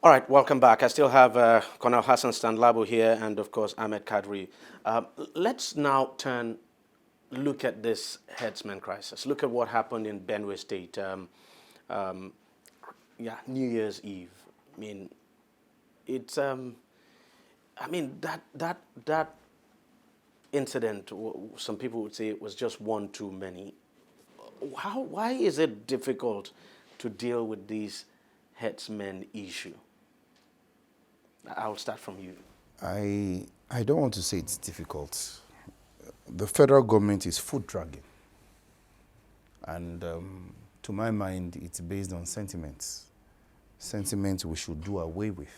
All right, welcome back. I still have Colonel Hassan Stanlabo here and, of course, Ahmed Kadri. Let's now look at this herdsman crisis. Look at what happened in Benue State. New Year's Eve. I mean, it's. That incident. Some people would say it was just one too many. Why is it difficult to deal with these herdsmen issue? I'll start from you. I don't want to say it's difficult. The federal government is foot dragging. And to my mind, it's based on sentiments. Sentiments we should do away with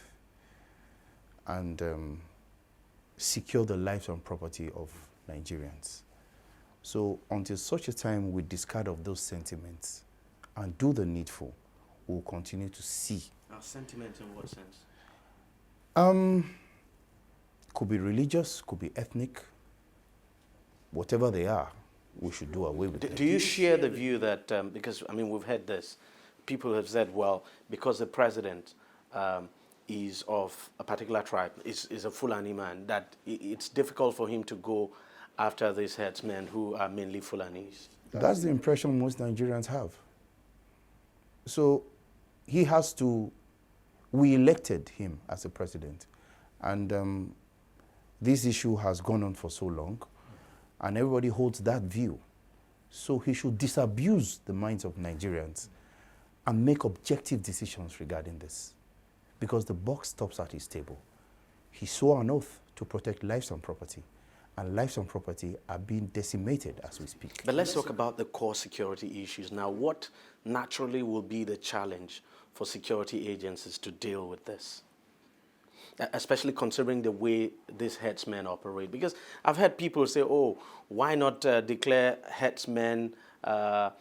and secure the lives and property of Nigerians. So until such a time we discard of those sentiments and do the needful, we'll continue to see. Now, sentiment in what sense? Could be religious, could be ethnic, whatever they are, we should do away with them. Do you share the view that, because, I mean, we've heard this, people have said, well, because the president is of a particular tribe, is a Fulani man, that it's difficult for him to go after these herdsmen who are mainly Fulanis? That's the impression most Nigerians have. So he has to, we elected him as a president. And this issue has gone on for so long, and everybody holds that view. So he should disabuse the minds of Nigerians and make objective decisions regarding this, because the buck stops at his table. He swore an oath to protect lives and property, and lives and property are being decimated as we speak. But let's talk about the core security issues. Now, what naturally will be the challenge for security agencies to deal with this? Especially considering the way these herdsmen operate. Because I've heard people say, oh, why not declare herdsmen the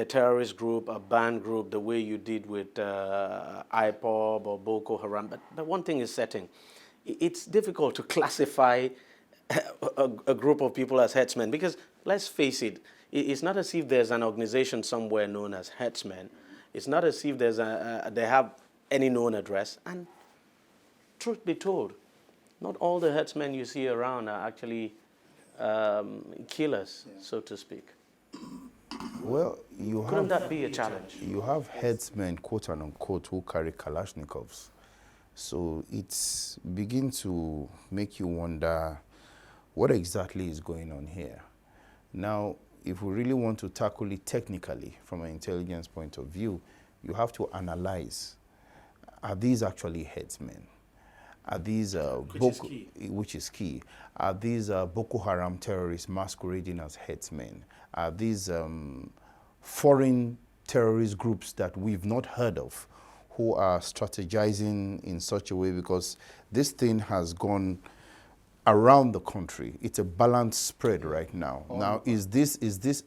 terrorist group, a banned group, the way you did with IPOB or Boko Haram. But one thing is certain. It's difficult to classify a group of people as herdsmen, because let's face it, it's not as if there's an organization somewhere known as herdsmen. It's not as if they have any known address. And truth be told, not all the herdsmen you see around are actually killers, so to speak. Well, Couldn't that be a challenge? You have herdsmen, quote and unquote, who carry Kalashnikovs. So it's begin to make you wonder what exactly is going on here. Now, if we really want to tackle it technically from an intelligence point of view, you have to analyze, are these actually herdsmen? Are these which is key? Are these Boko Haram terrorists masquerading as herdsmen? Are these foreign terrorist groups that we've not heard of who are strategizing in such a way? Because this thing has gone around the country. It's a balanced spread right now. Now, is this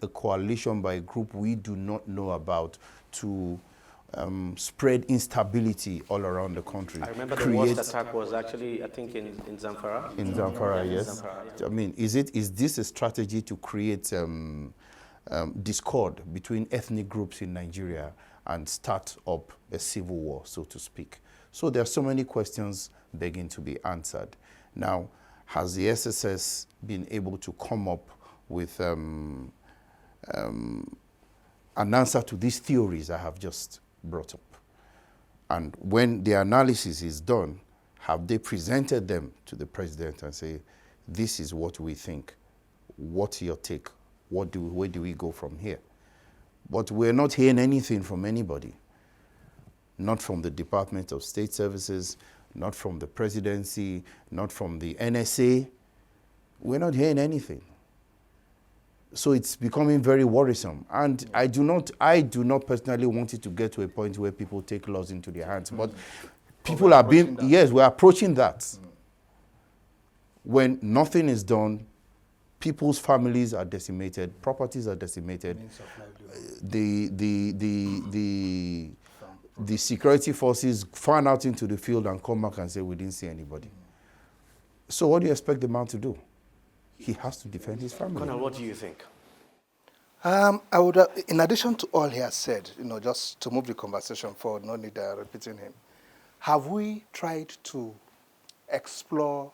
a coalition by a group we do not know about to spread instability all around the country? I remember the worst attack was actually, I think, in Zamfara. In Zamfara, yes. Zamfara, yeah. I mean, is this a strategy to create discord between ethnic groups in Nigeria and start up a civil war, so to speak? So there are so many questions begging to be answered. Now, has the SSS been able to come up with an answer to these theories I have just brought up? And when the analysis is done, have they presented them to the president and say, this is what we think, what's your take, where do we go from here? But we're not hearing anything from anybody, not from the Department of State Services, not from the presidency, not from the NSA. We're not hearing anything. So it's becoming very worrisome. And I do not personally want it to get to a point where people take laws into their hands. But people are being, yes, we're approaching that. When nothing is done, people's families are decimated, properties are decimated. The security forces fan out into the field and come back and say, we didn't see anybody. So what do you expect the man to do? He has to defend his family. Colonel, what do you think? I would, in addition to all he has said, just to move the conversation forward, no need repeating him. have we tried to explore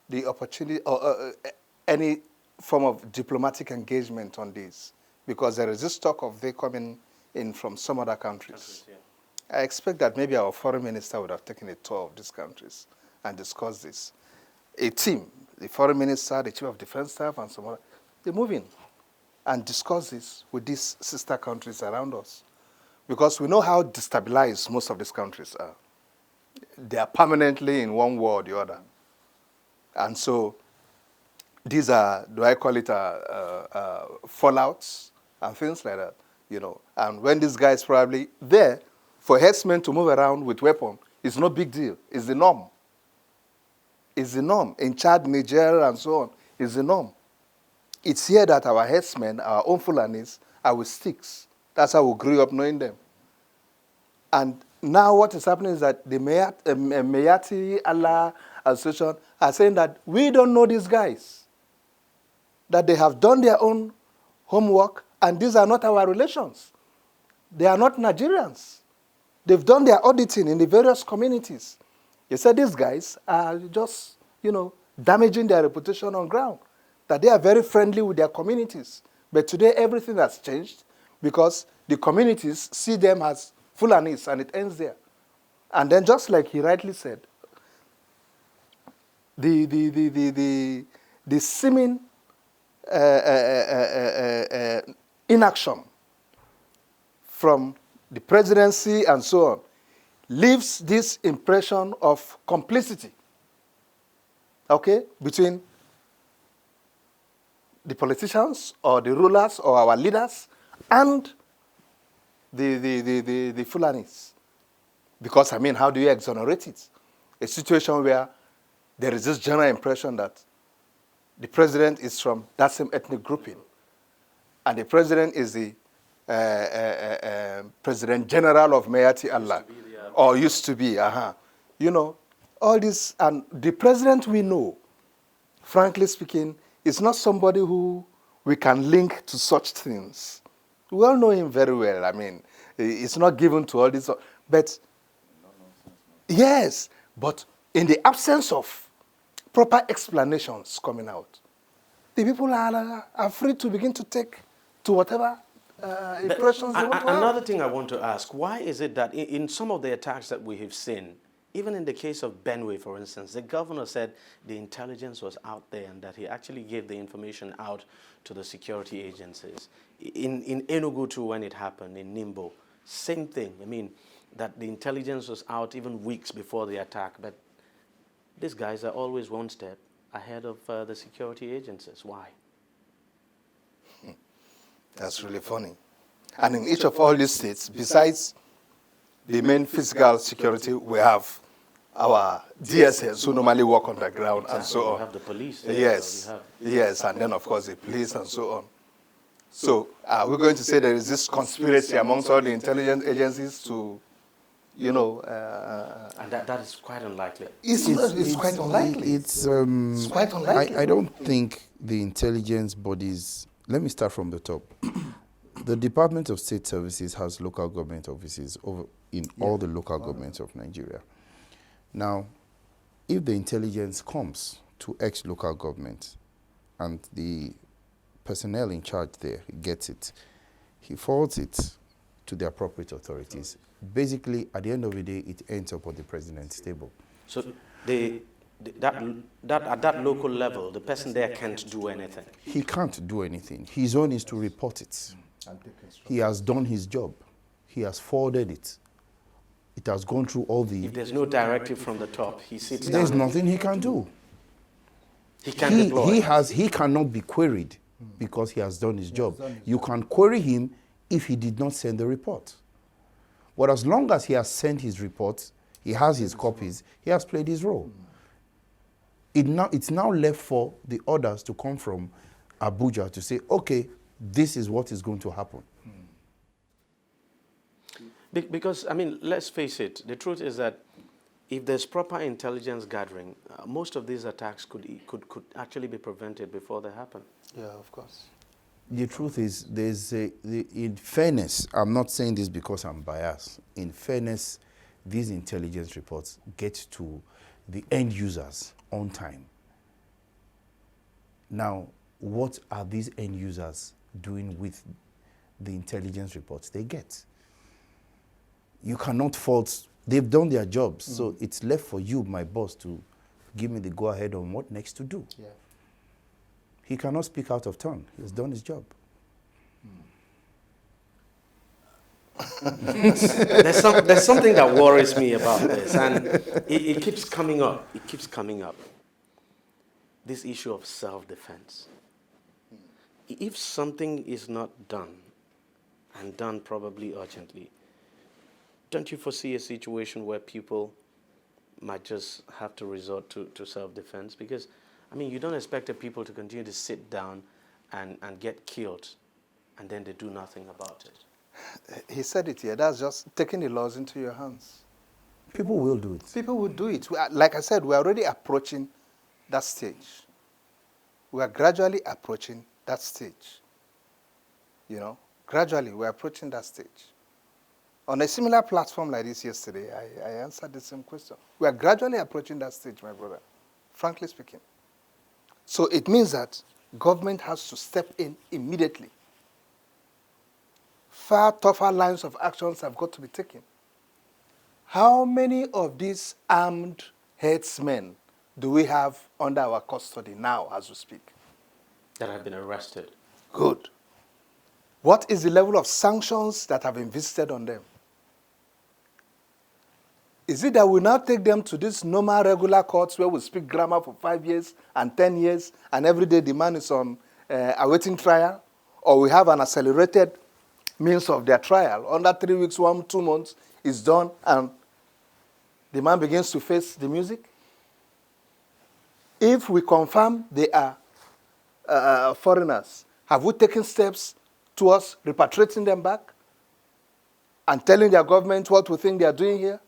the opportunity or any form of diplomatic engagement on this? Because there is this talk of they coming in from some other countries. I expect that maybe our foreign minister would have taken a tour of these countries and discussed this. A team, the foreign minister, the chief of defense staff, and some other, they move in and discuss this with these sister countries around us. Because we know how destabilized most of these countries are. They are permanently in one war or the other. And so these are, do I call it fallouts and things like that, you know. And when this guy is probably there, for herdsmen to move around with weapons is no big deal. It's the norm. It's the norm. In Chad, Niger, and so on, it's the norm. It's here that our herdsmen, our own Fulanis, are with sticks. That's how we grew up knowing them. And now what is happening is that the Mayati Allah Association are saying that we don't know these guys, that they have done their own homework, and these are not our relations. They are not Nigerians. They've done their auditing in the various communities. They said these guys are just, you know, damaging their reputation on ground, that they are very friendly with their communities. But today everything has changed because the communities see them as Fulanis, and it ends there. And then just like he rightly said, the seeming inaction from the presidency and so on leaves this impression of complicity, okay, between the politicians or the rulers or our leaders and the Fulanis. Because, I mean, how do you exonerate it? A situation where there is this general impression that the president is from that same ethnic grouping, and the president is the President General of Mayati Allah, or used to be, You know, all this, and the president we know, frankly speaking, is not somebody who we can link to such things. We all know him very well. I mean, it's not given to all this, but yes, but in the absence of proper explanations coming out, the people are free to begin to take to whatever impressions they want to have. Another thing I want to ask, why is it that in some of the attacks that we have seen, even in the case of Benue, for instance, the governor said the intelligence was out there and that he actually gave the information out to the security agencies. In Enugu too, when it happened, in Nimbo, same thing. I mean, that the intelligence was out even weeks before the attack, but these guys are always one step ahead of the security agencies. Why? That's really funny. And in each of all these states, besides the main physical security, we have our DSS who normally work on the ground and so on. We have the police. Yes, yes, and then of course the police and so on. So we're going to say there is this conspiracy amongst all the intelligence agencies to, you know... and that is quite unlikely. It's quite unlikely. It's quite unlikely. I don't think the intelligence bodies... Let me start from the top. The Department of State Services has local government offices in all the local governments of Nigeria. Now, if the intelligence comes to ex-local government and the personnel in charge there that he forwards it to the appropriate authorities. Basically, at the end of the day, it ends up on the president's table. So at that local level, the person there can't do anything. He can't do anything. His own is to report it. He has done his job. He has forwarded it. It has gone through all the... If there's no directive from the top, he sits down. There's nothing he can do. He can't deploy. He cannot be queried because he has done his job. You can query him if he did not send the report. But as long as he has sent his report, he has his copies, he has played his role. It's now left for the orders to come from Abuja to say, okay, this is what is going to happen. Because, I mean, let's face it, the truth is that if there's proper intelligence gathering, most of these attacks could actually be prevented before they happen. Yeah, of course. The truth is, in fairness, I'm not saying this because I'm biased. In fairness, these intelligence reports get to the end users on time. Now, what are these end users doing with the intelligence reports they get? You cannot fault, they've done their jobs, so it's left for you, my boss, to give me the go-ahead on what next to do. Yeah. He cannot speak out of turn. He's done his job. There's something that worries me about this, and it keeps coming up. It keeps coming up. This issue of self-defense. If something is not done, and done probably urgently, don't you foresee a situation where people might just have to resort to self-defense? Because, I mean, you don't expect the people to continue to sit down and get killed, and then they do nothing about it. He said it here. That's just taking the laws into your hands. People will do it. People will do it. Like I said, we're already approaching that stage. We are gradually approaching that stage. You know, gradually we're approaching that stage. On a similar platform like this yesterday, I answered the same question. We are gradually approaching that stage, my brother, frankly speaking. So it means that government has to step in immediately. Far tougher lines of actions have got to be taken. How many of these armed headsmen do we have under our custody now as we speak? That have been arrested. Good. What is the level of sanctions that have been visited on them? Is it that we now take them to these normal regular courts where we speak grammar for 5 years and 10 years and every day the man is on awaiting trial? Or we have an accelerated means of their trial. Under 3 weeks, 2 months is done and the man begins to face the music? If we confirm they are foreigners, have we taken steps towards repatriating them back and telling their government what we think they are doing here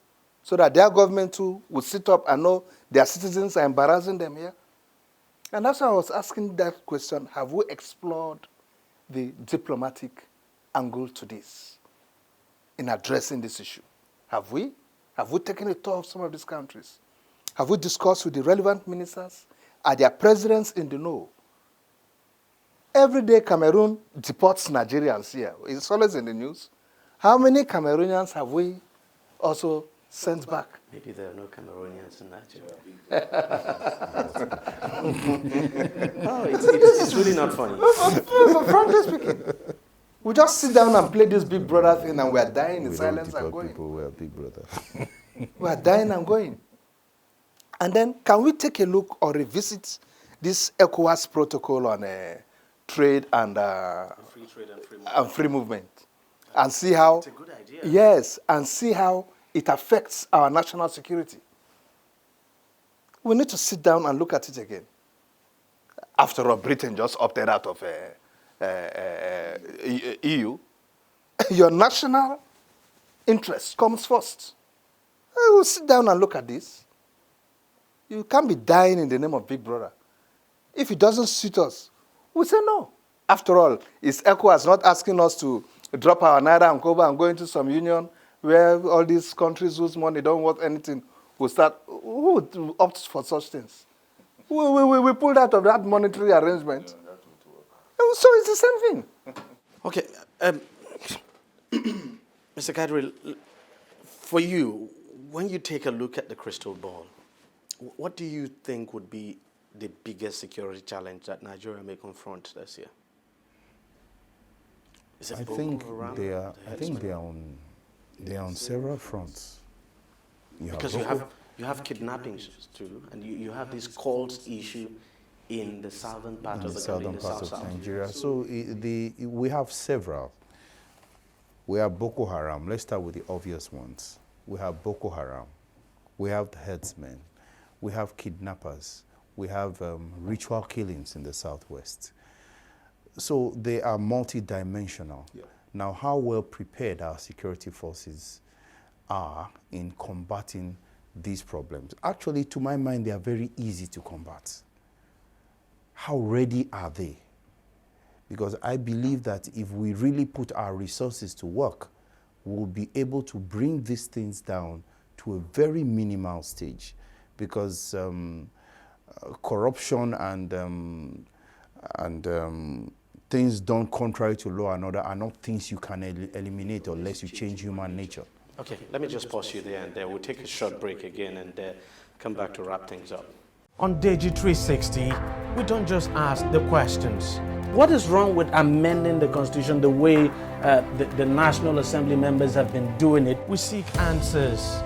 so that their government too will sit up and know their citizens are embarrassing them here? And that's why I was asking that question, have we explored the diplomatic angle to this in addressing this issue? Have we? Have we taken a tour of some of these countries? Have we discussed with the relevant ministers? Are their presidents in the know? Every day Cameroon deports Nigerians here. It's always in the news. How many Cameroonians have we also sent back? Maybe there are no Cameroonians in Nigeria. No, it's really not funny. Frankly speaking, we just sit down and play this Big Brother thing and we are dying in silence and going. People were Big Brother. We are dying and going. And then can we take a look or revisit this ECOWAS protocol on trade and Free trade and free movement and see how, it's a good idea. yes, and see how it affects our national security. We need to sit down and look at it again. After all, Britain just opted out of EU. Your national interest comes first. We'll sit down and look at this. You can't be dying in the name of Big Brother. If it doesn't suit us, we say no. After all, is ECOWAS not asking us to drop our Naira and Koba and go into some union where all these countries whose money don't worth anything will start, who would opt for such things? We pulled out of that monetary arrangement. So it's the same thing. Okay, Mr. Kadri, for you, when you take a look at the crystal ball, what do you think would be the biggest security challenge that Nigeria may confront this year? Is it I think they are. I think they are on several fronts. Because you have kidnappings too, and you have this cults issue in the southern part of the country, the southern part south. of Nigeria. So we have several. We have Boko Haram. Let's start with the obvious ones. We have Boko Haram. We have the herdsmen. We have kidnappers. We have ritual killings in the southwest. So they are multidimensional. Yeah. Now, how well prepared our security forces are in combating these problems? Actually, to my mind, they are very easy to combat. How ready are they? Because I believe that if we really put our resources to work, we'll be able to bring these things down to a very minimal stage, because corruption and things done contrary to law and order are not things you can eliminate unless you change human nature. Okay, let me just pause you there, and we'll take a short break again and come back to wrap things up. On DEJI360, we don't just ask the questions. What is wrong with amending the Constitution the way the National Assembly members have been doing it? We seek answers.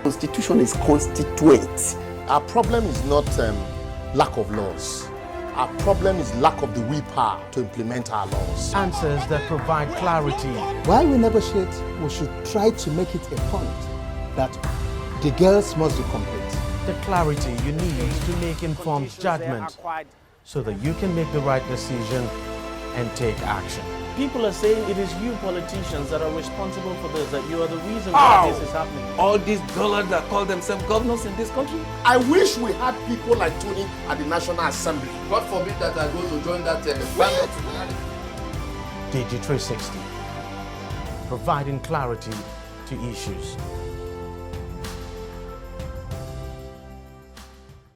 Constitution is constituent. Our problem is not lack of laws. Our problem is lack of the willpower to implement our laws. Answers that provide clarity. While we negotiate, we should try to make it a point that the girls must be complete. The clarity you need to make informed judgment so that you can make the right decision and take action. People are saying it is you politicians that are responsible for this, that you are the reason why this is happening. All these dollars that call themselves governors in this country? I wish we had people like Tony at the National Assembly. God forbid that I go to join that ballot. DEJI360, providing clarity to issues.